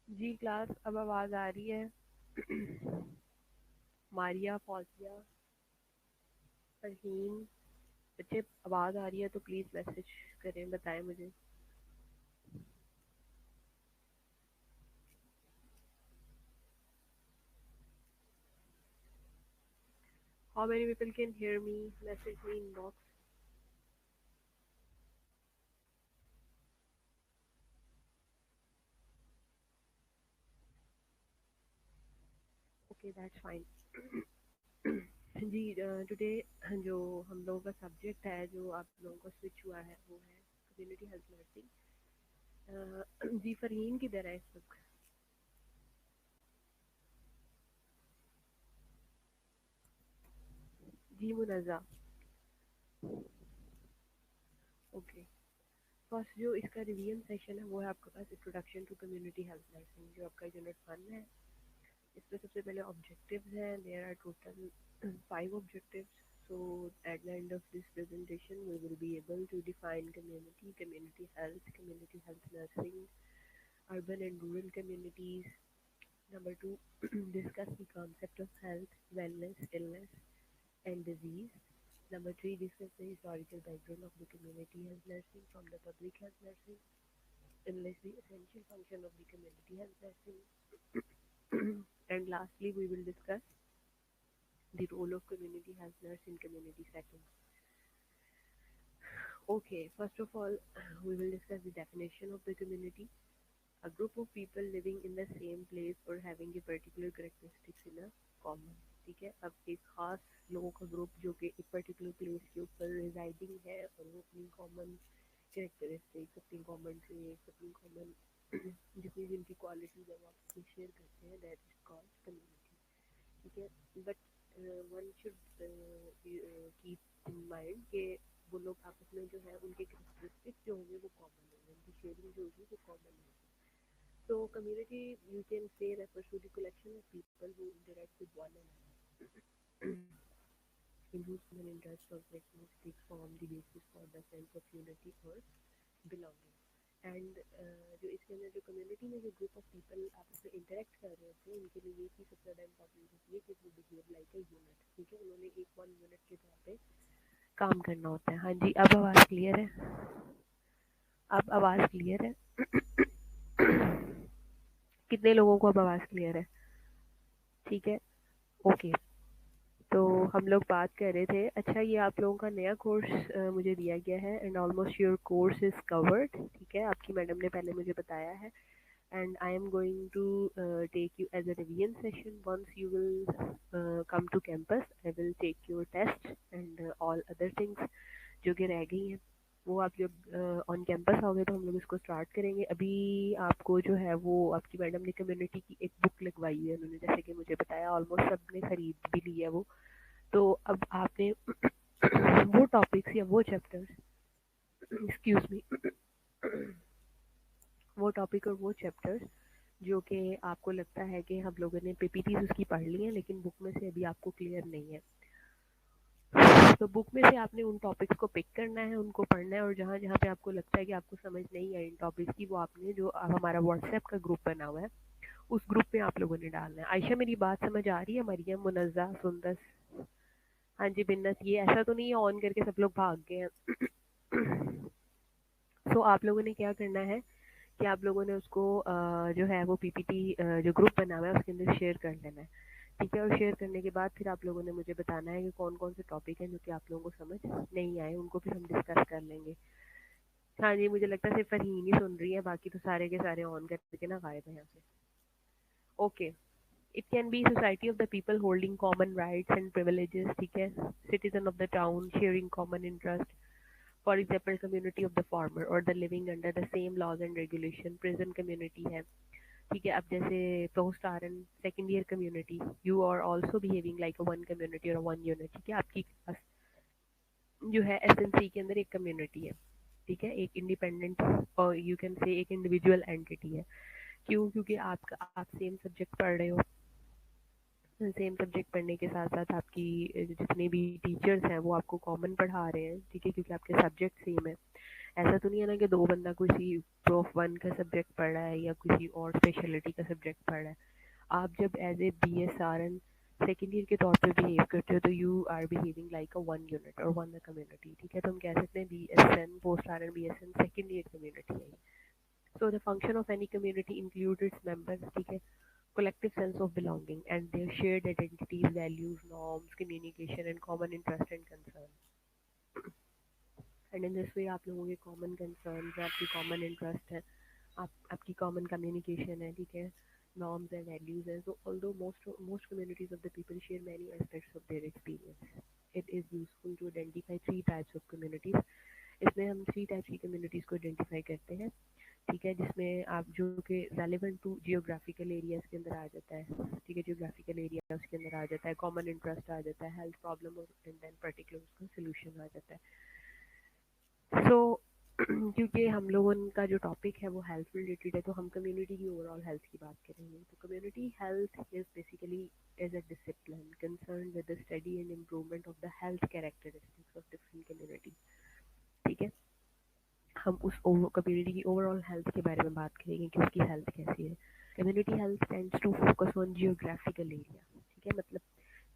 जी class अब आवाज़ आ रही है। मारिया, फौजिया, फहीम, बच्चे आवाज़ आ रही है तो प्लीज़ मैसेज करें, बताएं मुझे। How many people can hear me, message me inbox. Okay that's fine. जी टुडे जो हम लोगों का सब्जेक्ट है, जो आप लोगों को स्विच हुआ है, वो है कम्युनिटी हेल्थ नर्सिंग। जी फरहीन किधर है इस वक्त? जी मुनज़्ज़ा। ओके, फर्स्ट जो इसका रिवीजन सेशन है वो है आपके पास introduction to community health nursing, जो आपका यूनिट 1 है। इसमें सबसे पहले ऑब्जेक्टिव्स हैं। There are total 5 objectives. So at the end of this presentation we will be able to define community health, community health nursing, urban and rural communities. Number 2, discuss the concept of health, wellness, illness and disease. Number 3, discuss the historical background of the community health nursing from the public health nursing. Enlist the essential function of the community health nursing. And lastly, we will discuss the role of community health nurse in community settings. Okay, first of all, we will discuss the definition of the community. A group of people living in the same place or having a particular characteristics in a common. ठीक है, अब एक खास लोगों का group जो कि एक पर्टिकुलर प्लेस के ऊपर रिजाइडिंग है और वो अपनी कॉमन कैरेक्टरिस्टिक्स, अपनी कॉमन ट्रेट्स, अपनी कॉमन जितनी भी उनकी क्वालिटीज है वो आपसे शेयर करते हैं, दैट इज कॉल्ड कम्युनिटी। ठीक है, but one should keep in mind कि वो लोग आपस में जो है उनके कैरेक्टरिस्टिक्स जो होंगे वो कॉमन होंगे, उनकी शेयरिंग जो होगी वो कॉमन होगी। So community, you can say, refers to the collection of people who interact with one another in whose common interests or characteristics form the basis for the sense of unity or belonging. And जो इसके अंदर जो community में जो group of people आपस में interact कर रहे होते हैं, उनके लिए ये चीज़ सबसे ज़्यादा इंपॉर्टेंट होती है कि वो बिहेव लाइक ए यूनिट। ठीक है, उन्होंने एक 1 यूनिट के तौर पे काम करना होता है। हाँ जी, अब आवाज़ क्लियर है? अब आवाज़ क्लियर है? कितने लोगों को अब आवाज़ क्लियर है? ठीक है, ओके। तो हम लोग बात कर रहे थे, अच्छा ये आप लोगों का नया कोर्स मुझे दिया गया है and almost your course is covered. ठीक है, आपकी मैडम ने पहले मुझे बताया है and I am going to take you as a revision session. Once you will come to campus, I will take your test and all other things जो कि रह गई हैं वो आप जब ऑन कैंपस आओगे तो हम लोग इसको स्टार्ट करेंगे। अभी आपको जो है वो आपकी मैडम ने कम्युनिटी की एक बुक लिखवाई है उन्होंने, जैसे कि मुझे बताया ऑलमोस्ट सब ने खरीद भी ली है वो। तो अब आपने वो टॉपिक्स या वो चैप्टर्स, एक्सक्यूज मी, वो टॉपिक और वो चैप्टर्स जो कि आपको लगता है कि हम लोगों ने पीपीटीज उसकी पढ़ ली है लेकिन बुक में से अभी आपको क्लियर नहीं है, तो बुक में से आपने उन टॉपिक्स को पिक करना है, उनको पढ़ना है, और जहाँ जहाँ पे आपको लगता है कि आपको समझ नहीं है इन टॉपिक्स की, वो आपने जो हमारा व्हाट्सएप का ग्रुप बना हुआ है उस ग्रुप में आप लोगों ने डालना है। आयशा मेरी बात समझ आ रही है? मरियम, मुनज़्ज़ा, सुंदस, हाँ जी, बिन्नत, ये ऐसा तो नहीं है ऑन करके सब लोग भाग गए हैं? सो आप लोगों ने क्या करना है कि आप लोगों ने उसको जो है वो पीपीटी जो ग्रुप बना हुआ है उसके अंदर शेयर कर लेना है। ठीक है, और शेयर करने के बाद फिर आप लोगों ने मुझे बताना है कि कौन कौन से टॉपिक हैं जो कि आप लोगों को समझ नहीं आए, उनको फिर हम डिस्कस कर लेंगे। हाँ जी, मुझे लगता है सिर्फ फरहीन ही सुन रही है, बाकी तो सारे के सारे ऑन करके ना गायब है यहाँ से। Okay, it can be society of the people holding common rights and privileges. ठीक है, citizen of the town sharing common interest, for example community of the farmer और the living under the same laws and regulation, prison community है। ठीक है, अब जैसे post R N second year community, you are also behaving like a one community और one unit. ठीक है, आपकी जो है एसएनसी के अंदर एक कम्युनिटी है। ठीक है, एक इंडिपेंडेंट और यू कैन से एक इंडिविजुअल एंटिटी है। क्यों? क्योंकि आप सेम सब्जेक्ट पढ़ रहे हो, सेम सब्जेक्ट पढ़ने के साथ साथ आपकी जितने भी टीचर्स हैं वो आपको कॉमन पढ़ा रहे हैं। ठीक है, क्योंकि आपके सब्जेक्ट सेम है। ऐसा तो नहीं है ना कि दो बंदा किसी प्रोफ वन का सब्जेक्ट पढ़ रहा है या किसी और स्पेशलिटी का सब्जेक्ट पढ़ रहा है। आप जब as a B S R N second year के तौर पे बिहेव करते हो तो you are behaving like a one unit और वन कम्युनिटी, ठीक है। तो हम कह सकते हैं B S N post R N B S N second year community है। So the function of any community include its members, ठीक है, collective sense of belonging and their shared identities, values, norms, communication and common interest and concern. And in this way आप लोगों के common concern है, आपकी common interest है, आपकी common communication है, ठीक है, नॉर्म्स एंड वैल्यूज हैं। So although most communities of the people share many aspects of their experience, it is useful to identify three types of communities. इसमें हम थ्री टाइप्स की communities को आइडेंटिफाई करते हैं, ठीक है, जिसमें आप जो कि रेलिवेंट टू जियोग्राफिकल एरियाज के अंदर आ जाता है, ठीक है, जियोग्राफिकल एरिया उसके अंदर आ जाता है, कॉमन इंटरेस्ट आ जाता है, हेल्थ प्रॉब्लम और एंड देन पर्टिकुलर उसका सोल्यूशन आ जाता है। सो क्योंकि हम लोगों का जो टॉपिक है वो हेल्थ रिलेटेड है, तो हम कम्युनिटी की ओवरऑल हेल्थ की बात करेंगे। तो community health is basically as a discipline concern with the study and improvement of the health characteristics of different community, ठीक है। हम उस कम्युनिटी की ओवरऑल हेल्थ के बारे में बात करेंगे कि उसकी हेल्थ कैसी है। Community health tends to focus on geographical area, ठीक है, मतलब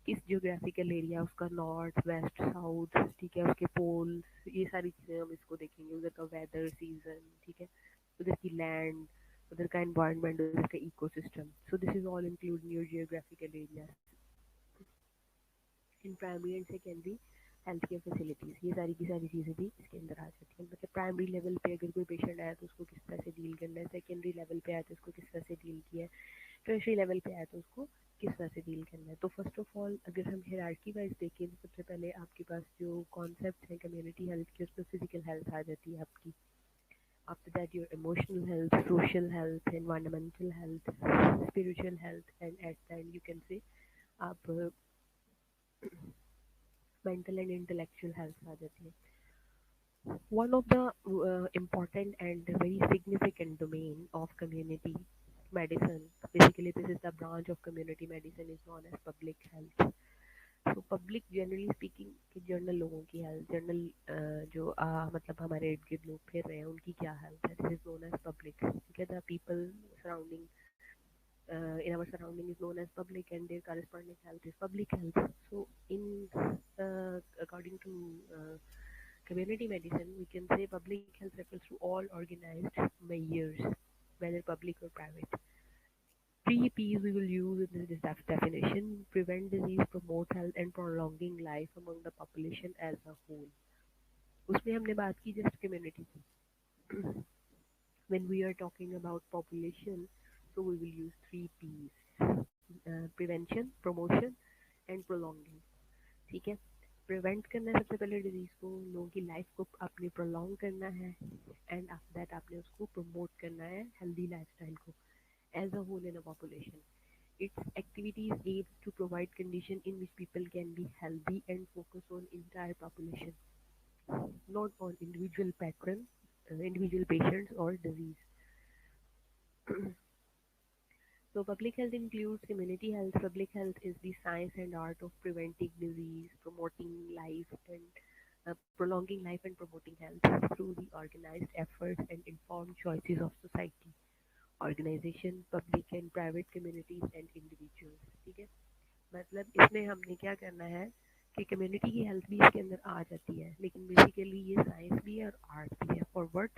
किस जियोग्राफिकल एरिया, उसका नॉर्थ वेस्ट साउथ, ठीक है, उसके पोल्स, ये सारी चीज़ें हम इसको देखेंगे, उधर का वेदर सीजन, ठीक है, उधर की लैंड, उधर का एनवायरनमेंट, उधर का ecosystem. So this is all include in your geographical area. In primary and secondary health care facilities, ये सारी की सारी चीज़ें भी इसके अंदर आ जाती हैं। मतलब प्राइमरी लेवल पे अगर कोई पेशेंट आया तो उसको किस तरह से डील करना है, सेकेंडरी लेवल पे आया तो उसको किस तरह से डील किया है, टर्शरी लेवल पे आया तो उसको किस तरह से डील करना है। तो फर्स्ट ऑफ ऑल अगर हम हायरार्की वाइज देखें तो सबसे पहले आपके पास जो कॉन्सेप्ट है कम्युनिटी हेल्थ के, उसमें फिजिकल हेल्थ आ जाती है आपकी। After that your emotional health, social health, environmental health, spiritual health and at the end you can से आप मेंटल एंड इंटेलेक्चुअल हेल्थ आ जाती है। One of the important and very significant domain of community medicine, basically this is the branch of community medicine, is known as public health. So public generally speaking कि general लोगों की health, general जो मतलब हमारे इर्द गिर्द लोग फिर रहे हैं उनकी क्या हेल्थ है, this is known as public, ठीक है। The people surrounding in our surrounding is known as public and their corresponding health is public health. So in according to community medicine, we can say public health refers to all organized measures, whether public or private. Three P's we will use in this definition: prevent disease, promote health, and prolonging life among the population as a whole. उसमें हमने बात की just community की। When we are talking about population, so we will use three P's: prevention, promotion, and prolonging, ठीक है। Prevent करना है सबसे पहले डिजीज को, लोगों की लाइफ को आपने प्रोलॉन्ग करना है, एंड आफ्टर दैट आपने उसको प्रमोट करना है हेल्दी लाइफस्टाइल को as a whole in a population. Its activities aim to provide conditions in which people can be healthy and focus on entire population, not on individual patients or disease. So public health includes community health. Public health is the science and art of preventing disease, promoting life and prolonging life and promoting health through the organized efforts and informed choices of society, organization, public and private communities and individuals. ठीक है, मतलब इसमें हमने क्या करना है कि community की हेल्थ भी इसके अंदर आ जाती है, लेकिन बेसिकली ये साइंस भी है और आर्ट भी है। फॉर वर्ड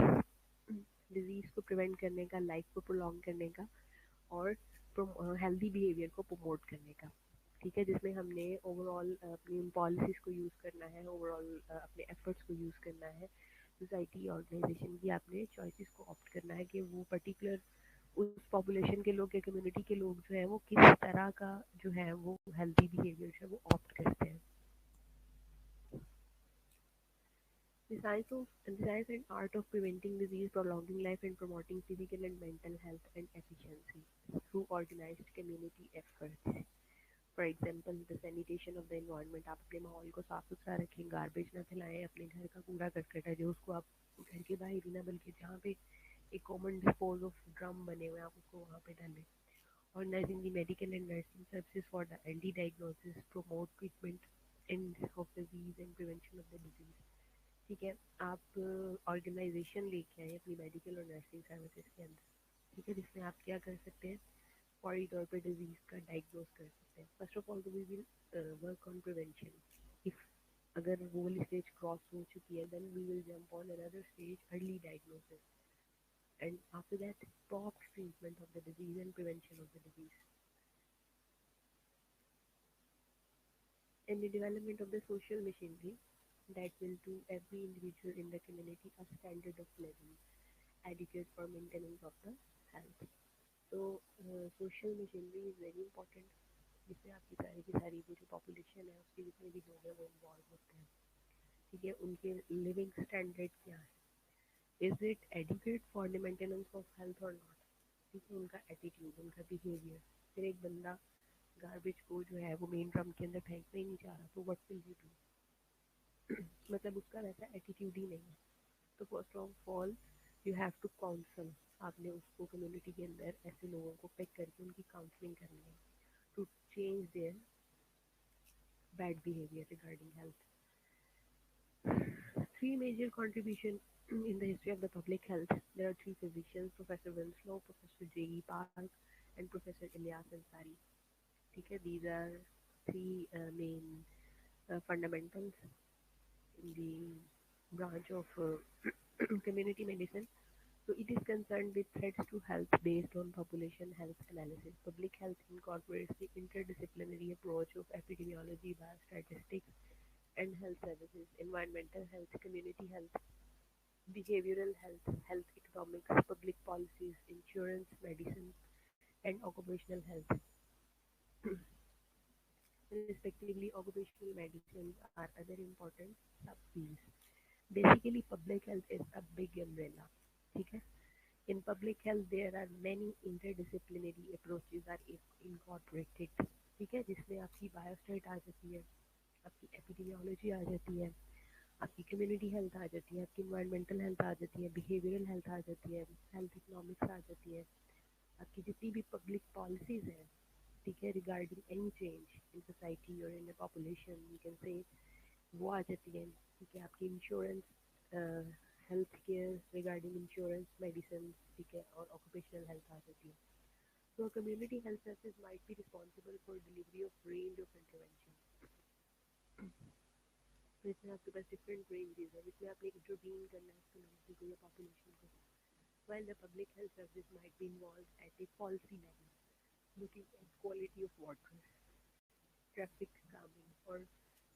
डिजीज को प्रिवेंट करने का, लाइफ को प्रोलॉन्ग करने का और हेल्दी बिहेवियर को प्रमोट करने का, ठीक है, जिसमें हमने ओवरऑल अपनी उन पॉलिसीज़ को यूज़ करना है, ओवरऑल अपने एफर्ट्स को यूज़ करना है, सोसाइटी ऑर्गेनाइजेशन की आपने चॉइसेस को ऑप्ट करना है कि वो पर्टिकुलर उस पॉपुलेशन के लोग या कम्युनिटी के लोग जो है वो किस तरह का जो है वो हेल्दी बिहेवियर है वो ऑप्ट करते हैं. The science and art of preventing disease, prolonging life, and promoting physical and mental health and efficiency through organized community efforts. For example the sanitation of the environment, आप अपने माहौल को साफ सुथरा रखें, गार्बेज ना फैलाएं, अपने घर का कूड़ा करकट है जो उसको आप घर के बाहर ही ना बल्कि जहाँ पे एक कॉमन डिस्पोज ऑफ ड्रम बने हुए हैं आप उसको वहाँ पे डालें. Organizing the medical and nursing services for the anti diagnosis, promote treatment and of disease and prevention of the disease, ठीक है, आप ऑर्गेनाइजेशन लेके आए अपनी मेडिकल और नर्सिंग सर्विसेज के अंदर, ठीक है, जिसमें आप क्या कर सकते हैं, फौरी तौर पे डिजीज़ का डायग्नोज कर सकते हैं। फर्स्ट ऑफ ऑल तो we will work on prevention. If अगर वो वाली स्टेज क्रॉस हो चुकी है, then we will jump on another stage, early diagnosis, and after that prompt treatment of the disease and prevention of the disease, and the development of the social machinery that will do every individual in the community a standard of living adequate for maintenance of the health. So social machinery is very important, जिसमें आपकी सारी की सारी वो जो population है उसके जितने भी लोग हैं वो इन्वॉल्व होते हैं, ठीक है, उनके लिविंग स्टैंडर्ड क्या है, is it adequate for the maintenance of health और नॉट, ठीक है, उनका एटीट्यूड, उनका बिहेवियर। फिर एक बंदा गार्बेज को जो है वो मेन ड्रम के अंदर फेंकना ही नहीं चाह रहा, तो व्हाट विल यू डू, मतलब उसका वैसा एटीट्यूड ही नहीं है। तो first of all you have to counsel, आपने उसको कम्युनिटी के अंदर ऐसे लोगों को पिक करके उनकी काउंसलिंग करनी है to change their bad behaviour regarding health. Three major contributions in the history of the public health. There are three physicians, Professor Winslow, Professor J.E. Park, and Professor Ilyas Ansari. Okay, these are three main fundamentals in the branch of community medicine. So it is concerned with threats to health based on population health analysis. Public health incorporates the interdisciplinary approach of epidemiology, biostatistics, and health services, environmental health, community health, behavioral health, health economics, public policies, insurance, medicine, and occupational health. Respectively, occupational medicines are other important subfields. Basically, public health is a big umbrella. Okay? In public health, there are many interdisciplinary approaches are incorporated. ठीक है, जिसमें आपकी बायोस्टेट आ जाती है, आपकी epidemiology आ जाती है, आपकी कम्युनिटी हेल्थ आ जाती है, आपकी इन्वायरमेंटल हेल्थ आ जाती है, बिहेवियरल हेल्थ आ जाती है, हेल्थ इकोनॉमिक्स आ जाती है, आपकी जितनी भी पब्लिक पॉलिसीज हैं, ठीक है, regarding any change in society और in the population, you can say, वो आ जाती है, ठीक है, आपकी insurance, health care regarding insurance, medicine, ठीक है, और ऑक्यूपेशनल हेल्थ आ जाती है। तो community health services might be responsible for delivery of range of intervention. तो इसमें आपके पास डिफरेंट रेंजेस है, जिसमें आपने इंटरवीन करना है कम्युनिटी को या पॉपुलेशन को, while the public health service might be involved at a policy level, looking at quality of water, traffic calming, or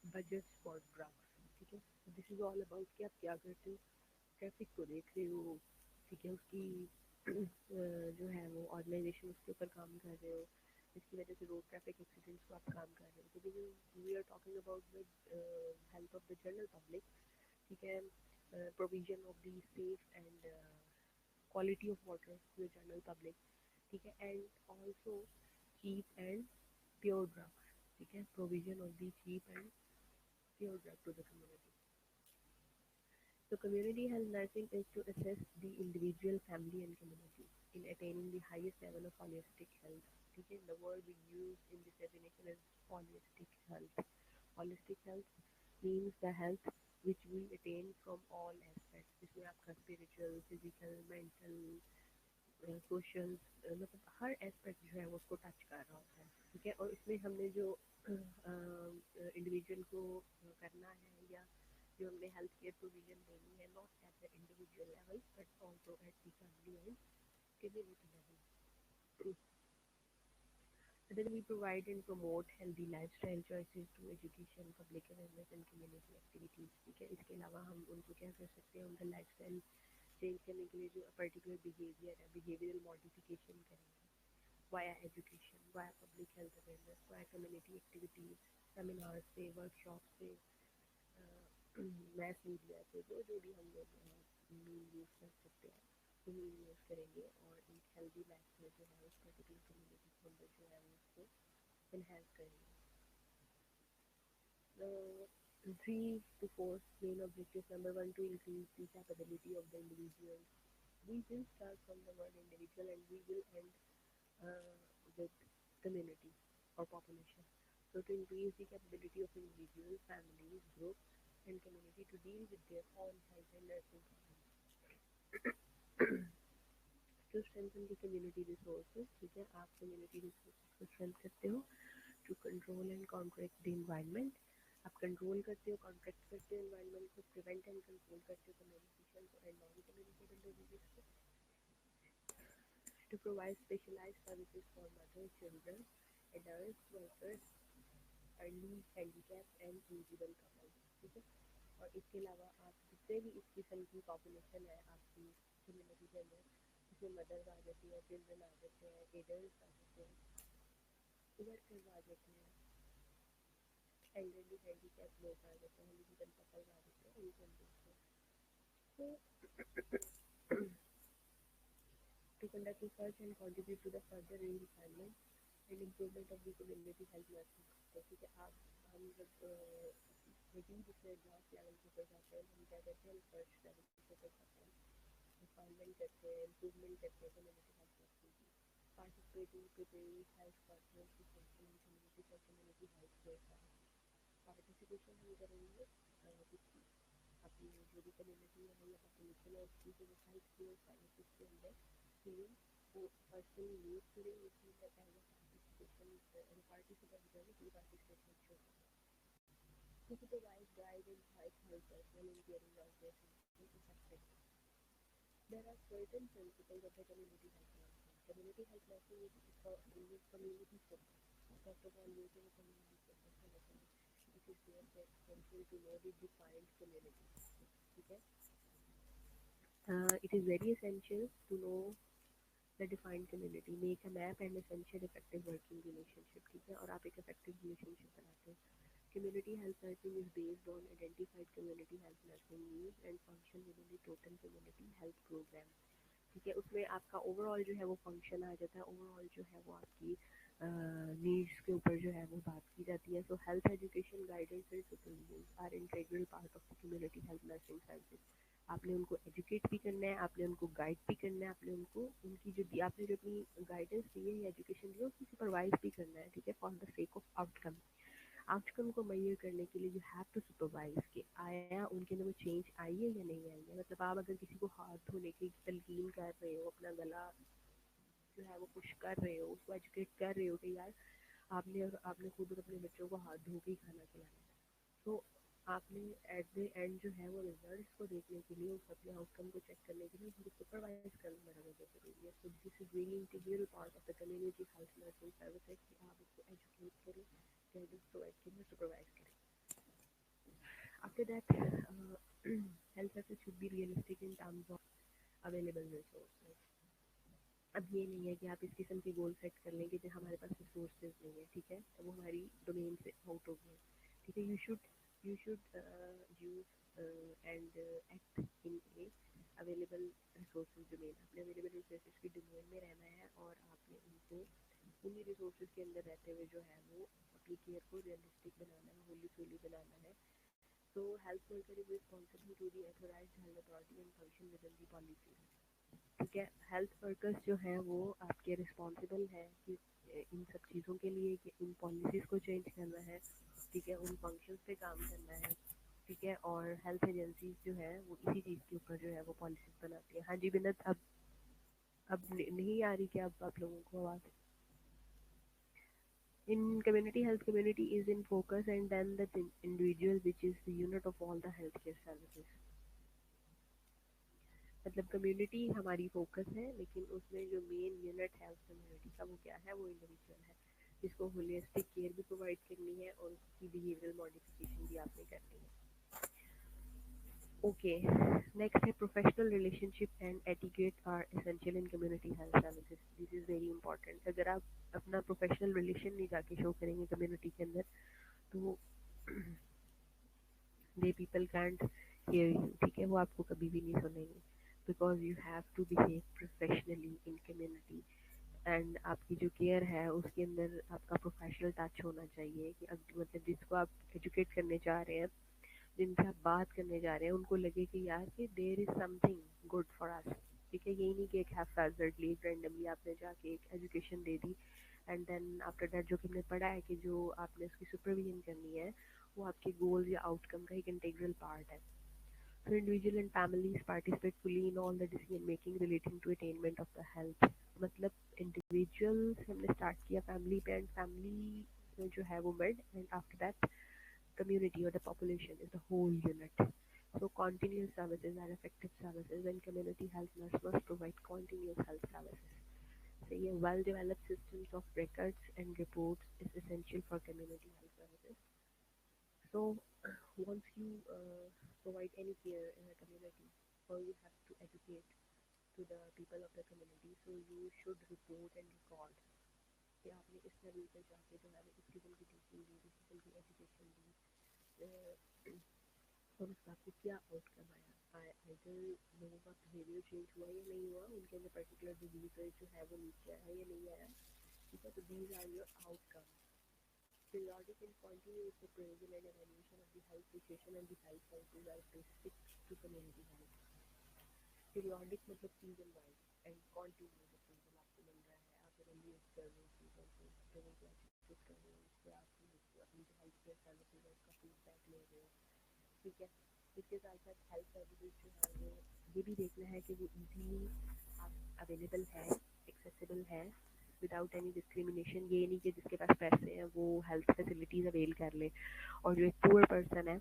budgets for drugs, ठीक है। दिस इज ऑल अबाउट कि आप क्या करते हो, ट्रैफिक को देख रहे हो, ठीक है, उसकी जो है वो ऑर्गेनाइजेशन उसके ऊपर काम कर रहे हो, जिसकी वजह से रोड ट्रैफिक एक्सीडेंट्स को आप काम कर रहे हो। तो this is we are talking about the health of the general public, ठीक है, provision of the safe and quality of water to the general public, ठीक है, and also cheap and pure drugs, ठीक है, provision of the cheap and pure drug to the community. So community health nursing is to assess the individual, family and community in attaining the highest level of holistic health, ठीक है, the word we use in this definition is holistic health. Holistic health means the health which we attain from all aspects, जिसमें आपका spiritual, physical, mental, social, मतलब हर aspect जो है वो उसको touch कर रहा होता है, ठीक है। और इसमें हमने जो इंडिविजुअल को करना है या जो हमने हेल्थ केयर प्रोविजन देनी है, not at the individual level but also at the family and community level. Then we provide and promote healthy lifestyle choices to education, public awareness and community activities, ठीक है। इसके अलावा हम उनको क्या कर सकते हैं, उनका लाइफस्टाइल चेंज करने के लिए जो पर्टिकुलर बिहेवियर है, बिहेवियरल मॉडिफिकेशन करेंगे via education, via public health awareness, via community activities, seminar से, वर्कशॉप से, मैस मीडिया से, जो जो भी हम लोग मीन यूज़ कर सकते हैं वो मीन यूज़ करेंगे और एक हेल्दी लाइफ में जो है उस पर्टिकुलर कम्युनिटी के अंदर जो है वो उसको इन्हेंस करेंगे। Three to four main objectives. Number one, to increase the capability of the individual. We will start from the word individual and we will end with community or population. So to increase the capability of individuals, families, groups, and community to deal with their own health and nursing problems. To strengthen the community resources, ठीक है, आप community resources को strength करते हो to control and counteract the environment. आप control करते हो, contract करते हो एनवायरनमेंट को, प्रिवेंट एंड कंट्रोल करते हो कम्युनिकेशन को एंड नॉन कम्युनिकेबल डिजीज को. To provide specialized services for mothers, children, adults, workers, early handicap and invisible couples. ठीक है. और इसके अलावा आप जितने भी इस किस्म की पॉपुलेशन है आपकी कम्युनिटी के अंदर, इसमें मदर्स आ जाती है, चिल्ड्रन आ जाते हैं, एडल्ट आ जाते हैं, वर्कर्स आ जाते हैं, एल्डरली हैंडीकैप लोग आ जाते हैं, इंडिविजुअल कपल्स आ जाते हैं, उनको हम देखते हैं. तो to conduct research and contribute to the further refinement and improvement of the community health nursing sector. ठीक है, आप हम जब मीटिंग जिससे एडवांस लेवल के ऊपर जाते हैं, हम क्या करते हैं, रिसर्च लेवल के ऊपर जाते हैं, रिफाइनमेंट करते हैं, इम्प्रूवमेंट करते हैं कम्युनिटी हेल्थ नर्सिंग की. Participating preparing health partners to strengthen community for community health care service. Participation हम करेंगे किसकी, अपनी जो भी कम्युनिटी है या पॉपुलेशन है उसकी, जो हेल्थ केयर सर्विसेज के अंदर feeling वो पर्सन यूज करें उसमें एज अ पार्टिसिपेशन पार्टिसिपेंट करें की पार्टिसिपेशन शो करें. To supervise, guide and guide health personnel in caring organizations effectively. There are certain principles of the community health nursing. Community health nursing is community focus. First of all, you can community focus होना चाहिए. It is very essential to know the defined community. ठीक है. It is very essential to know the defined community, make a map and essential effective working relationship. ठीक है, और आप एक effective relationship बनाते हो. Community health nursing is based on identified community health nursing needs and function within the total community health program. ठीक है, उसमें आपका ओवरऑल जो है वो फंक्शन आ जाता है, ओवरऑल जो है वो आपकी नीड्स के ऊपर जो है वो बात की जाती है. So health education guidance and supervision are integral part of the community health nursing services. आपने उनको एजुकेट भी करना है, आपने उनको गाइड भी करना है, आपने उनको उनकी जो आपने जो अपनी गाइडेंस दी है या एजुकेशन दी है उसको सुपरवाइज भी करना है. ठीक है, for the sake of outcome को मेजर करने के लिए यू हैव टू सुपरवाइज कि आया उनके अंदर में चेंज आई है या नहीं आई है. मतलब आप अगर किसी को हाथ धोने की तलकीन कर रहे हो, अपना गला जो है वो पुश कर रहे हो, उसको एजुकेट कर रहे हो कि यार आपने खुद और अपने बच्चों को हाथ धो के ही खाना खिलाना है, तो आपने एट द एंड जो है वो रिजल्ट्स को देखने के लिए, उस अपने आउटकम को चेक करने के लिए उनको सुपरवाइज करना बड़ा ज़्यादा ज़रूरी है. So this is really integral part of the community health nursing services कि आप उसको एजुकेट करें, गाइडेंस प्रोवाइड करें, सुपरवाइज करें. After that, health services should be realistic in terms of available resources. अब ये नहीं है कि आप इस किस्म के गोल सेट कर लें कि जो हमारे पास रिसोर्सेज नहीं है. ठीक है, तो वो हमारी डोमेन से आउट हो गए. ठीक है, you should use and act in a available resources domain. आपने available resources की डोमेन में रहना है और आपने उनको उन्हीं रिसोर्सेज के अंदर रहते हुए जो है वो अपनी केयर को रियलिस्टिक बनाना है, होली सोली बनाना है. So health worker is responsible to the authorized health authority and function within the policies. ठीक है, हेल्थ वर्कर्स जो हैं वो आपके रिस्पॉन्सिबल हैं कि इन सब चीज़ों के लिए कि इन पॉलिसीज़ को चेंज करना है. ठीक है, उन फंक्शंस पे काम करना है. ठीक है, और हेल्थ एजेंसीज जो है वो इसी चीज़ के ऊपर जो है वो पॉलिसीज़ बनाती है. हाँ जी बिन्नत, अब नहीं आ रही क्या अब आप लोगों को आवाज़? In community health, community is in focus and then the individual which is the unit of all the healthcare services. मतलब कम्युनिटी हमारी फोकस है, लेकिन उसमें जो मेन यूनिट है उस कम्युनिटी का वो क्या है, वो इंडिविजुअल है जिसको होलिस्टिक केयर भी प्रोवाइड करनी है और उसकी बिहेवियरल मॉडिफिकेशन भी आपने करनी है. ओके, नेक्स्ट है professional relationship and etiquette are essential in community health services. This is very important. अगर आप अपना प्रोफेशनल रिलेशन नहीं जाके शो करेंगे कम्युनिटी के अंदर तो they people can't hear you. ठीक है, वो आपको कभी भी नहीं सुनेंगे because you have to behave professionally in community. And आपकी जो केयर है उसके अंदर आपका प्रोफेशनल टच होना चाहिए कि मतलब जिसको आप एजुकेट करने जा रहे हैं, जिनसे आप बात करने जा रहे हैं, उनको लगे कि यार कि there is something good for us. ठीक है, यही नहीं कि एक हैफैजर्डली रैंडमली आपने जाके एक एजुकेशन दे दी एंड देन आफ्टर दैट जो कि हमने पढ़ा है कि जो आपने उसकी सुपरविजन करनी है वो आपके गोल्स या आउटकम का एक इंटीग्रल पार्ट है. So individual and families participate fully in all the decision making relating to attainment of the health. मतलब इंडिविजुअल से हमने स्टार्ट किया फैमिली पे, एंड फैमिली जो है वो mid, and after that community or the population is the whole unit. So continuous services are effective services, and community health nurse must provide continuous health services. So yeah, well-developed systems of records and reports is essential for community health services. So once you provide any care in a community, or you have to educate to the people of the community, so you should report and record कि आपने इस level पे जाके जो है वो इस किस्म की टीचिंग दी, इस किस्म की एजुकेशन दी, और उसका आपको क्या आउटकम आया, आइदर लोगों का बिहेवियर चेंज हुआ या नहीं हुआ, उनके अंदर पर्टिकुलर डिजीज जो है वो नीचे आया या नहीं आया. ठीक है, तो these are your outcome. Periodic and continuous appraisal and evaluation of the health situation and the health services are basic to community health. Periodic मतलब season wise, and continuous appraisal आपको मिल रहा है, आप evaluate कर रहे हो चीज़ों को, लोगों को educate कर रहे हो, उससे आप अपनी जो हेल्थ केयर सर्विसेज है उसका फीडबैक ले रहे हो. ठीक है, इसके साथ साथ हेल्थ सर्विसेज जो है वो ये भी देखना है कि वो इजीली अवेलेबल है, एक्सेसिबल है, विदाउट एनी डिस्क्रिमिनेशन. ये नहीं कि जिसके पास पैसे हैं वो हेल्थ फैसिलिटीज़ अवेल कर ले, और जो एक पुअर पर्सन है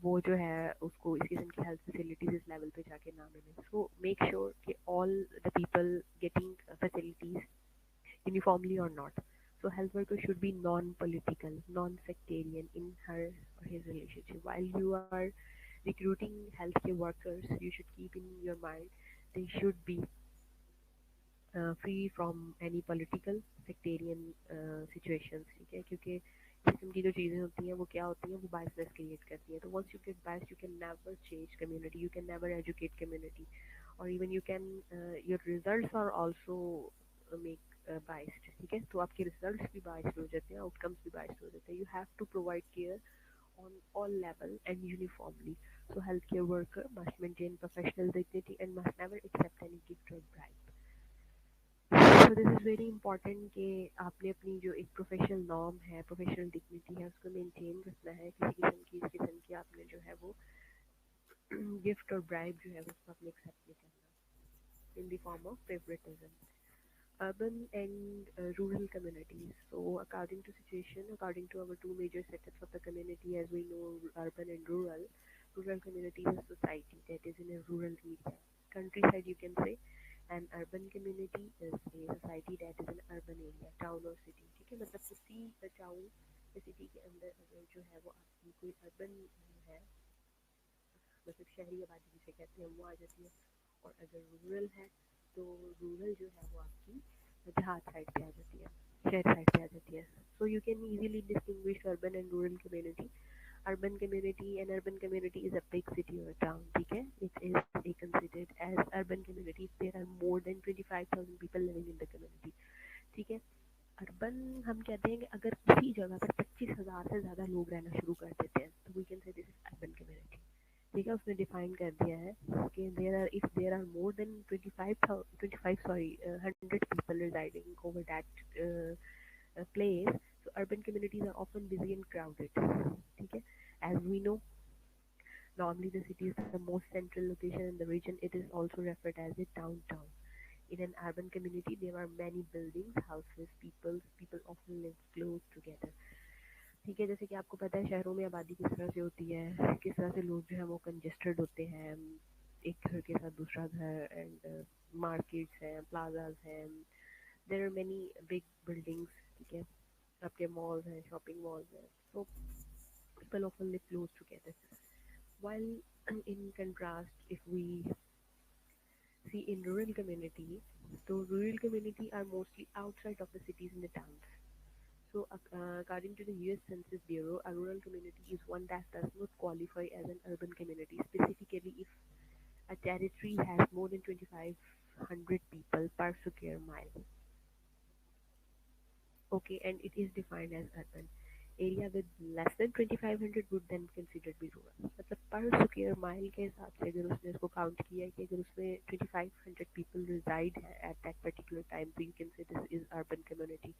वो जो है उसको इस किस्म की हेल्थ फैसिलिटीज़ इस लेवल पे जाके ना मिले. सो मेक श्योर कि all the people getting facilities uniformly or not. So health workers should be non-political, non-sectarian in her or his relationship. While you are recruiting healthcare workers, you should keep in your mind they should be free from any political sectarian situations. ठीक है, क्योंकि इस किस्म की जो चीज़ें होती हैं वो क्या होती हैं, वो बायसनेस क्रिएट करती हैं. तो once you get biased, you can never change community, you can never educate community, or even you can your results are also make biased. ठीक है, तो आपके results भी biased हो जाते हैं, outcomes भी biased हो जाते हैं. You have to provide care on all level and uniformly. So healthcare worker must maintain professional dignity and must never accept any gift or bribe. So this is very important कि आपने अपनी जो एक professional norm है, professional dignity है, उसको maintain रखना है. किसी किस्म की इस किस्म की आपने जो है वो गिफ्ट और ब्राइब जो है उसको आपने एक्सेप्ट नहीं करना in the form of favouritism. Urban and rural communities. So according to situation, according to our two major setups of the community, as we know, urban and rural community is a society that is in a rural area. Countryside you can say, and urban community is a society that is in urban area, town or city. ठीक है, मतलब किसी town या city के अंदर अगर जो है वो आपकी कोई urban है, मतलब शहरी आबादी जिसे कहते हैं वो आ जाती है, और अगर रूरल है तो रूरल जो है वो आपकी देहात साइड पे आ जाती है, शहर साइड पे आ जाती है. So you can easily distinguish urban and rural community. Urban community, an urban community is a big city or town. ठीक है, it is considered as urban community if there are more than 25,000 people living in the community. ठीक है, urban हम कहते हैं कि अगर किसी जगह पर 25,000 से ज़्यादा लोग रहना शुरू कर देते हैं तो we can say this is urban community. ठीक है, उसने डिफाइन कर दिया है कि there are if there are more than 100 people residing over that place, so urban communities are often busy and crowded. ठीक है, as we know, normally the city is the most central location in the region. It is also referred as a downtown. In an urban community, there are many buildings, houses, people often live close together. ठीक है, जैसे कि आपको पता है शहरों में आबादी किस तरह से होती है, किस तरह से लोग जो है वो कंजेस्टेड होते हैं, एक घर के साथ दूसरा घर, एंड मार्केट्स हैं, प्लाजाज हैं, there are many big buildings. ठीक है, आपके मॉल्स हैं, शॉपिंग मॉल्स हैं. सो people often live close together. While in contrast, if we see in rural community, so rural community are mostly outside of the cities and the towns. So, according to the US Census Bureau, a rural community is one that does not qualify as an urban community, specifically if a territory has more than 2,500 people per square mile. Okay, and it is defined as urban. Area with less than 2,500 would then considered be rural. मतलब पर square mile के हिसाब से अगर उसने इसको count किया कि अगर उसमें 2,500 people reside at that particular time, so you can say this is urban community.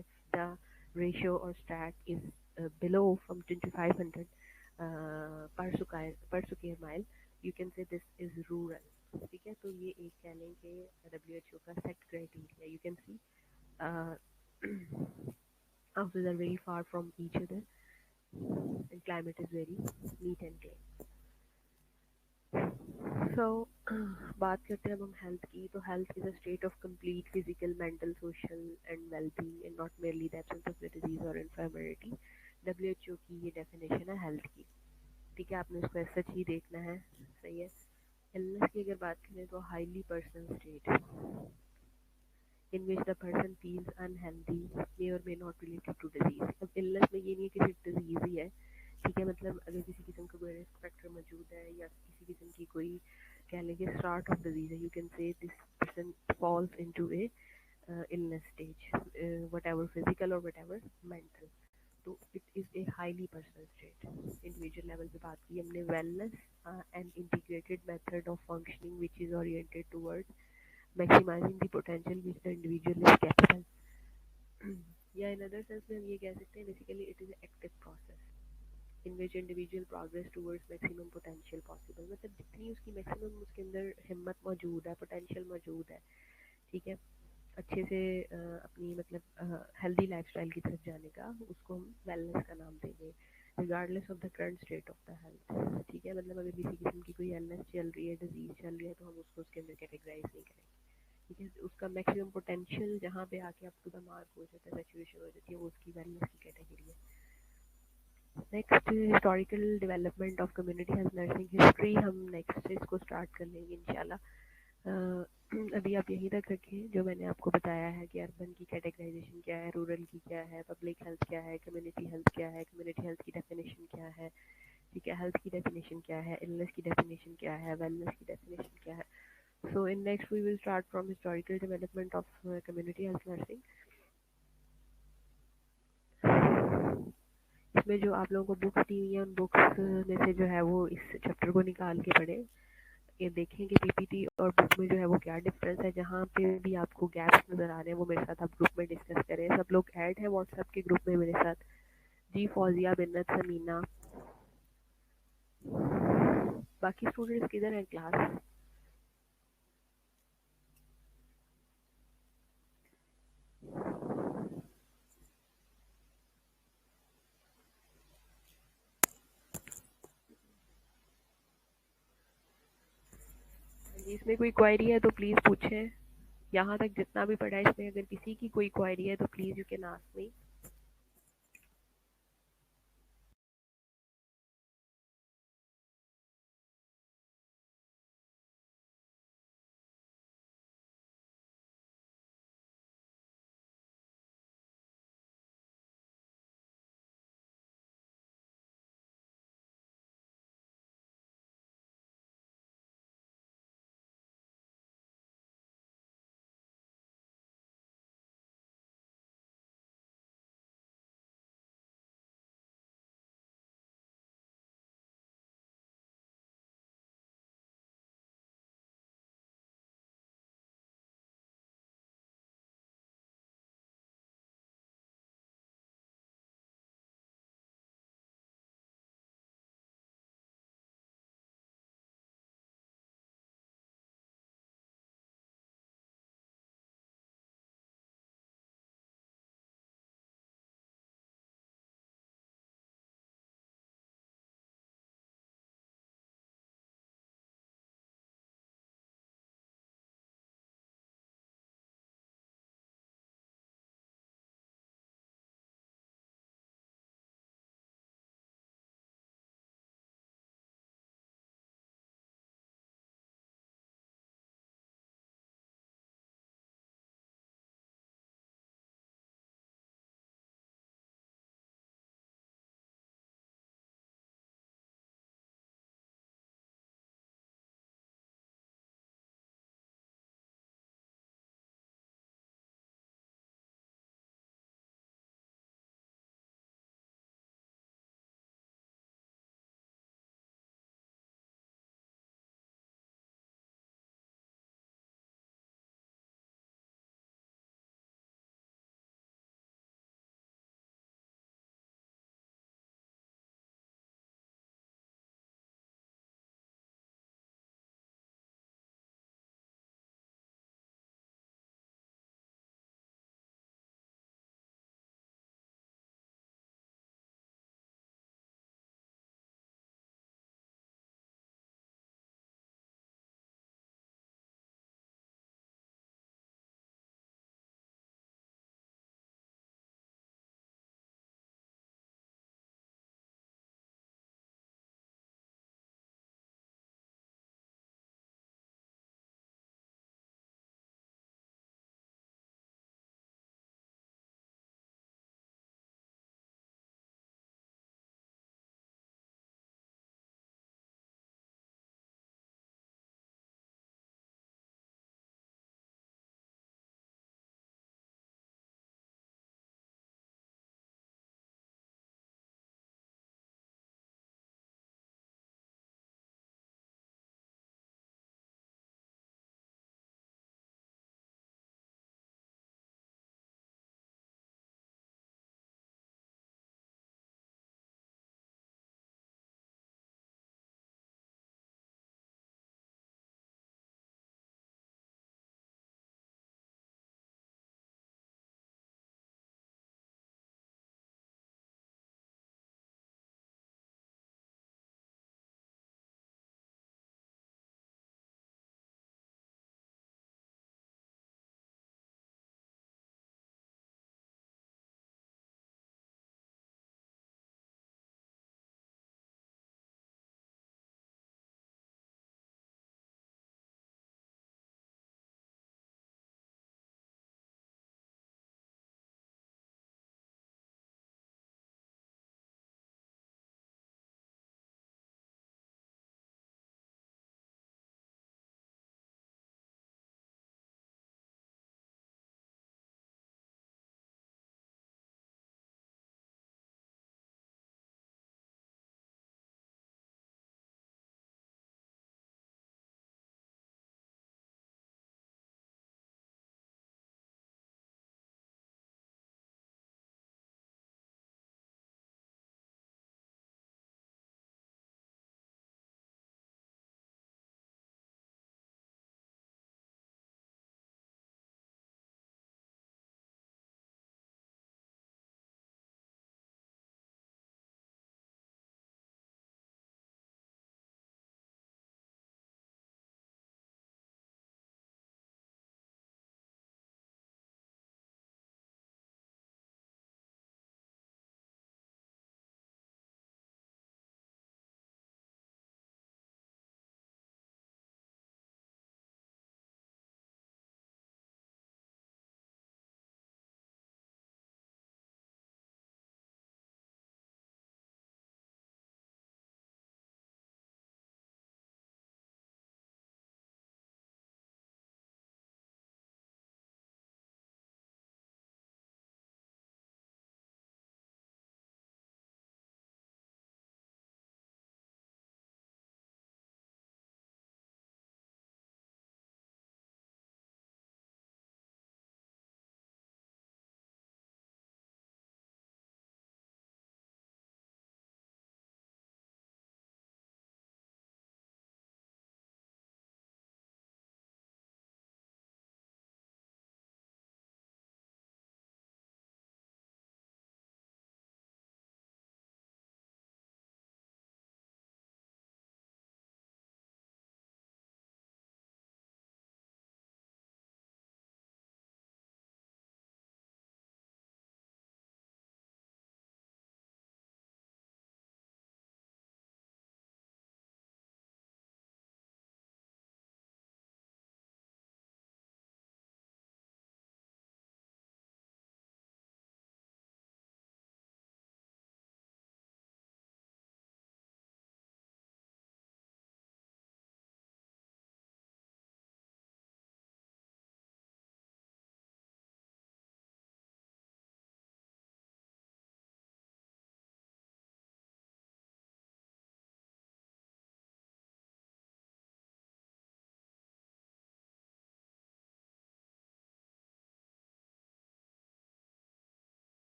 If the ratio or stat is below from 2500 per square mile, you can say this is rural. ठीक है, तो ये एक कह लें कि WHO का set criteria. You can see houses are very far from each other and climate is very neat and clean. So बात करते हैं अब हम हेल्थ की. तो health is a state of complete physical, mental, social and wellbeing and not merely the absence of the disease और infirmity. WHO की ये डेफिनेशन है हेल्थ की. ठीक है, आपने इसको सच ही देखना है. सही है. इलनेस की अगर बात करें तो highly personal state in which the person feels unhealthy may or may not related to disease. अब इलनेस में ये नहीं है कि सिर्फ डिजीज ही है. ठीक है, मतलब अगर किसी किस्म का कोई रिस्क फैक्टर मौजूद है या किसी किस्म की कोई कह लेंगे स्टार्ट ऑफ डिजीज है, you can say this person falls into A illness stage, whatever physical और व्हाटएवर मेंटल. तो it is a highly personal state. Individual level पे बात की हमने. Wellness and integrated method of functioning which is oriented towards maximizing the potential which the individual is capable. या in other sense में हम ये कह सकते हैं basically it is an active process in which individual progress towards maximum potential possible. मतलब जितनी उसकी maximum उसके अंदर हिम्मत मौजूद है, potential मौजूद है, ठीक है, अच्छे से अपनी मतलब हेल्दी लाइफस्टाइल की तरफ जाने का, उसको हम वेलनेस का नाम देंगे regardless of the current state of the health. ठीक है, मतलब अगर किसी किस्म की कोई इलनेस चल रही है, डिजीज चल रही है, तो हम उसको उसके अंदर कैटेगराइज नहीं करेंगे. ठीक है, उसका मैक्सिमम पोटेंशियल जहाँ पे आके आपको दिमाग हो जाता है, सिचुएशन हो जाती है, वो उसकी वेलनेस की कैटेगरी है. Next, historical development of community health nursing history. हम नेक्स्ट इसको स्टार्ट कर लेंगे इंशाल्लाह. अभी आप यहीं तक रखें जो मैंने आपको बताया है कि अर्बन की कैटेगराइजेशन क्या है, रूरल की क्या है, पब्लिक हेल्थ क्या है, कम्युनिटी हेल्थ क्या है, कम्युनिटी हेल्थ की डेफिनेशन क्या है. ठीक है, हेल्थ की डेफिनेशन क्या है, इलनेस की डेफिनेशन क्या है, वेलनेस की डेफिनेशन क्या है. So in next we will start from historical development of community health nursing. इसमें जो आप लोगों को बुक्स दी हुई हैं, उन बुक्स में से जो है वो इस चैप्टर को निकाल के पढ़ें. ये देखें कि पीपीटी और बुक में जो है वो क्या डिफरेंस है. जहाँ पे भी आपको गैप्स नज़र आ रहे हैं वो मेरे साथ आप ग्रुप में डिस्कस करें. सब लोग ऐड हैं व्हाट्सएप के ग्रुप में मेरे साथ. जी, फौजिया, बिन्नत, समीना, बाकी स्टूडेंट्स किधर हैं क्लास. इसमें कोई क्वेरी है तो प्लीज़ पूछें. यहाँ तक जितना भी पढ़ा है इसमें अगर किसी की कोई क्वेरी है तो please you can ask me.